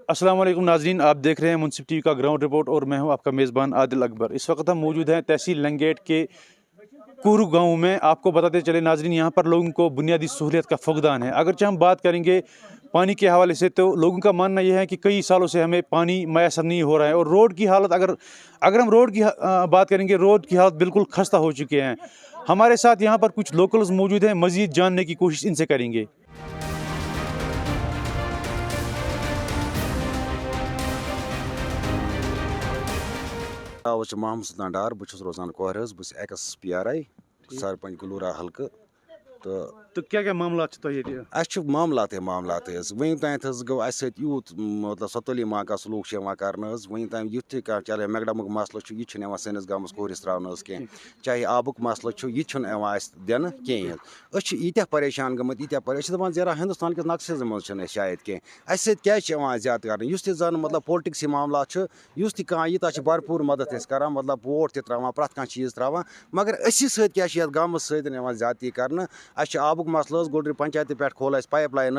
अस्सलाम वालेकुम नाजरीन, आप देख रहे हैं मुनसिफ टीवी का ग्राउंड रिपोर्ट और मैं हूं आपका मेज़बान आदिल अकबर। इस वक्त हम मौजूद हैं तहसील लंगेट के कुरू गांव में। आपको बताते चले नाजरीन, यहां पर लोगों को बुनियादी सहूलियत का फुकदान है। अगरचे हम बात करेंगे पानी के हवाले से तो लोगों का मानना यह है कि कई सालों से हमें पानी मैसर नहीं हो रहा है। और रोड की हालत अगर हम रोड की बात करेंगे, रोड की हालत बिल्कुल खस्ता हो चुके हैं। हमारे साथ यहाँ पर कुछ लोकल्स मौजूद हैं, मज़ीद जानने की कोशिश इनसे करेंगे। मोहम्मद सुल्तान डार, बहुत रोजान कोहरस, बहुत x PRI sarpanch Gulura Hulk. तो क्या क्या मामला मामलात वन तान गो यूत मतलब सतली माँ का सलूक कर वन तान युथ चाहे मैकडमक मसल यह सैनिस गामस कोरिस त्रावन कह, चाहे आबुक मसल यह दिन कहें। यीत्या परेशान गमत दपान जरा हिंदुस्तान किस नक्शे मज शायद कह क्या ज्यादा कर जन मतलब पॉलिटिक्स मामला यूत भरपूर मदद कर मतलब वोट त्रा प्रत कह चीज त्रा, मगर क्या गामस ज्यादा कर। आबुक मसल गोल्डरी पंचायत पे खोल पाइप लाइन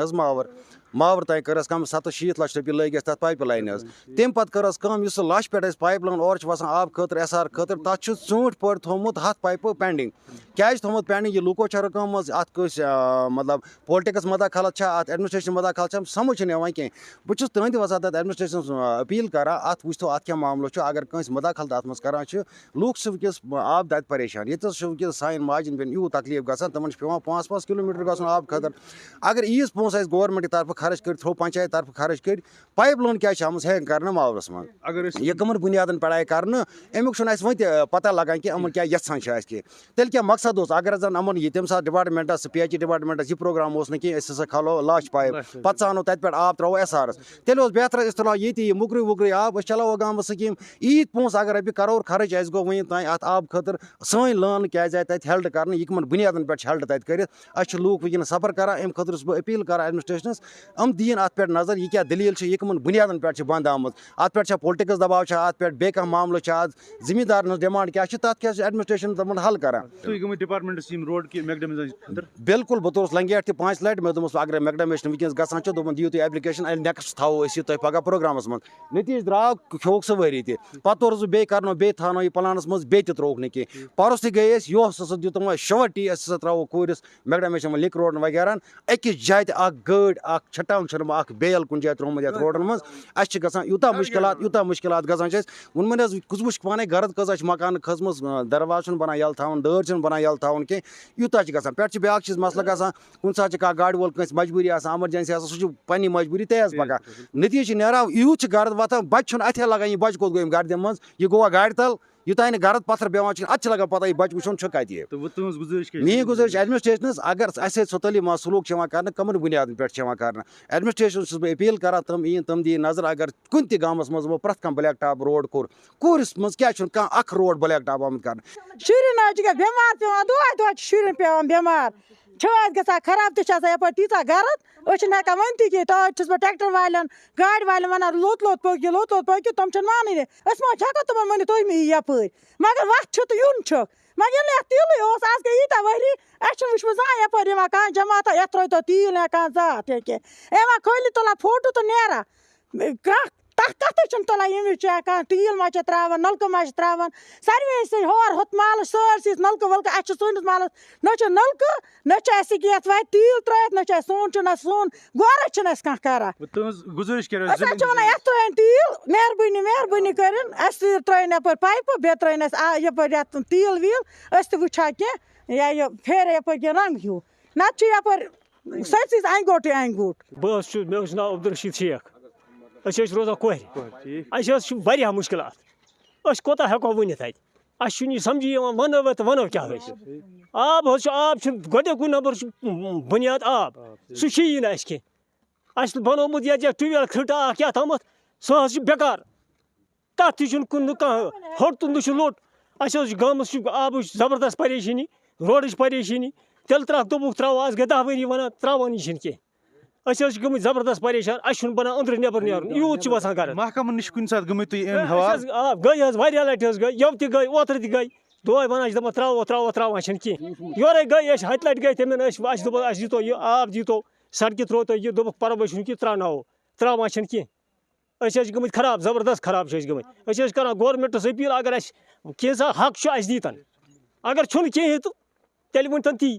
मावर तान कर कम 70-70 लाख रुपये लगे तथ पाइप लाइन तम पे कर लश पे पाइप लाइन और वसान आब खतर SR खतर तथ चूंट पे थोमुत 7 पाइप पेंडिंग। क्या थोमुत पेंडिंग? ये लूको रकम अत मतलब पॉलिटिक्स मदाखलत अत एडमिनिस्ट्रेशन मदाखलत समझ कह। बहुत तुंद वसान तक एडमिनिस्ट्रेशन अपील कर अत वो अत क्या मामलो अगर कंस मदाखलत अत मज कर लूक वनकस आब दत परेशान। ये वनकस सान माजन बेन यूत तकलीफ ग तमन पे 5-5 किलोमीटर गन आब खतर। अगर ईज पोस गवर्नमेंट तरफ खर्च कर थ्रो पंचायत तरफ खर्च कर पाइप लाइन क्या हैंग कर मावरस मज यह कमन बुनियादन पढ़ाई कर अमुक वो पता लगान कि अमन क्या यहां तेल क्या मकसद अगर जन अमन ये तम सात डिपार्टमेंटस PH डिपार्टमेंटस यह प्रोग्राम ना खलो लाश पाइप पे नो तत पे आब त्रो SR तेल बेहतर तुलो ये मुकरी वुकरी आब चलावो गाम स्कीम। ईद पोस अगर रपी करोड़ खर्च गो वन तान अत आब खतर सन लान क्या तत हेल्ड कर यह कमन बुनियादन पे हेल्ड तत कर लूक वह सफर कर अम खतर बह अपील कर एडमिनिस्ट्रेशनस दीन अत पे नजर यह क्या दलील यह कमन बुनियादन पे बंद आमत अत पे पॉलिटिक्स दबाव अत पे बे कह मामलो आज जिम्मेदार डिमांड क्या तथ क्या एडमिनिस्ट्रेशन तमन हल कर। बिल्कुल बह तोस लंगेट 5 लट मे दोस अगर मैकडमेशन वनकस गसान दियो तुम एप्लिकेशन नेक्स्ट थो तुम पगह प्रोग्रामस मज नतीज द्राव खोक सह वरी पे तोरस बे कर बे थानो यह प्लानस मज बे त्रोक नी कह। परस गए यह दितम शवटी त्रो कोरिस मैकडमेशन लिक रोड वगैरह अकिस जाए गाड़ छटान बेल कुन जाए त्रोमुत ये रोडन मज यूता मुश्किल गसान वोन वुच पाने गरद कस मकान खसम दरवाज बना यल थवन दर बना यल थवन कह यूता गसान पे ब्या चीज मसल गसान कुन सा कह गाड़ वोल कस मजबूरी एमरजेंसी सह पन्नी मजबूरी तेज पकह नतीज नीरा यूथ यूत गरद वातान बच्चे अथे लगान यह बच्चे कोत गो गर्द मज यह गोवा गाड़ तल यूतान गरद पत्थर बेवान अत लगा पता यह बच्चे वो कत मी गुजारिश एडमिनिस्ट्रेशनस अगर सतली मा सलूक कर कमन बुनियाद पे कर एडमिनिस्ट्रेशन बह अपील कर तम तम दी नजर अगर कुन गामस मज प्रत कह ब्लैक टॉप रोड कोरिस मज क्या कह रोड ब्लैक टॉप आमत कर शुर बेमार पे दह शुर पे बेमार छात ग खराब तप तीचा गरद हकान वन कह तस बह ट्रैक्टर वाले गाड़ वाले वन लोत पकि तम मान हेको तम वन तुम यप मगर वत तो यून मगर ये तिल आज गई यीत वरी वो जान यप कह जमात ये त्रो तो तिल हेकान जात कह खोल तुला फोटो तो नेरा कत तुलान हेकान टील मा त्रावान नलक मा त्रावान सर्वे होर होत माल सारसी नलक वलक सस मालस न नलक न ये टील त्रत न सोन न सोन गोर कह कर वन ये त्रान टील मेहरबानी कर त्रान यप पाइप बे त्रान यप टील वील वुचा कह फेर यप रंग हूँ नत यप सच अंगूठ बस मे नाव अब्दुलरशीद शेख रोजान कोहर वारिया मुश्किलात कोता हेको वनित अह समझी वनो तो वनो क्या आब गोक नंबर बुनियाद आब सही ना कह बनोमुत ये ट्यूबवेल खट क्या तमत सह बेकार तथ तुन कह होट तुंद लोट गामस आब जबरदस्त परेशानी रोड परेशानी तेल दोपुक त्रो आज गई 10 वरी वन त्रावान कह गई जबरदस्त परेशान बना अंदर नबर नीर यूत वसान कर महकमन नश कुन सात गई गई वारिया लट गई यव त गई ओतर त गई दोय वन त्रावान कह योर गई हत लट गई तमें दो आब दीतो सड़क त्रो तो यह दोप पर्व कि त्रावान कह گٔمٕتۍ خراب زبردست خراب چھِ أسۍ گٔمٕتۍ أسۍ ٲسۍ کران گورمٮ۪نٛٹَس أپیٖل اگر اَسہِ کینٛژھا حق چھُ اَسہِ دیٖتَن اگر چھُنہٕ کِہیٖنۍ تہٕ تیٚلہِ ؤنۍتَن تی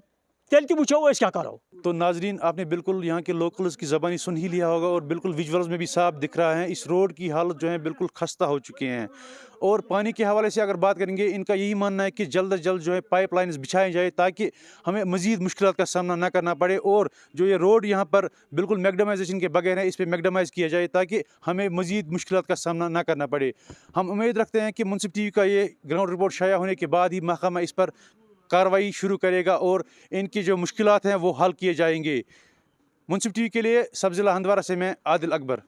تیٚلہِ تہِ وٕچھو أسۍ کیٛاہ کَرو. تو ناظرین آپ نے بالکل یہاں کے لوکلز کی زبانی سن ہی لیا ہوگا اور بالکل ویژولز میں بھی صاف دکھ رہا ہے اس روڈ کی حالت جو ہے بالکل خستہ ہو چکے ہیں. اور پانی کے حوالے سے اگر بات کریں گے ان کا یہی ماننا ہے کہ جلد از جلد جو ہے پائپ لائنز بچھائے جائے تاکہ ہمیں مزید مشکلات کا سامنا نہ کرنا پڑے اور جو یہ روڈ یہاں پر بالکل میگڈمائزیشن کے بغیر ہے اس پہ میگڈمائز کیا جائے تاکہ ہمیں مزید مشکلات کا سامنا نہ کرنا پڑے. ہم امید رکھتے ہیں کہ منصف ٹی وی کا یہ گراؤنڈ رپورٹ شائع ہونے کے بعد ہی محکمہ اس پر کارروائی شروع کرے گا اور ان کی جو مشکلات ہیں وہ حل کیے جائیں گے. منصف ٹی وی کے لیے سب ضلع ہندوارہ سے میں عادل اکبر.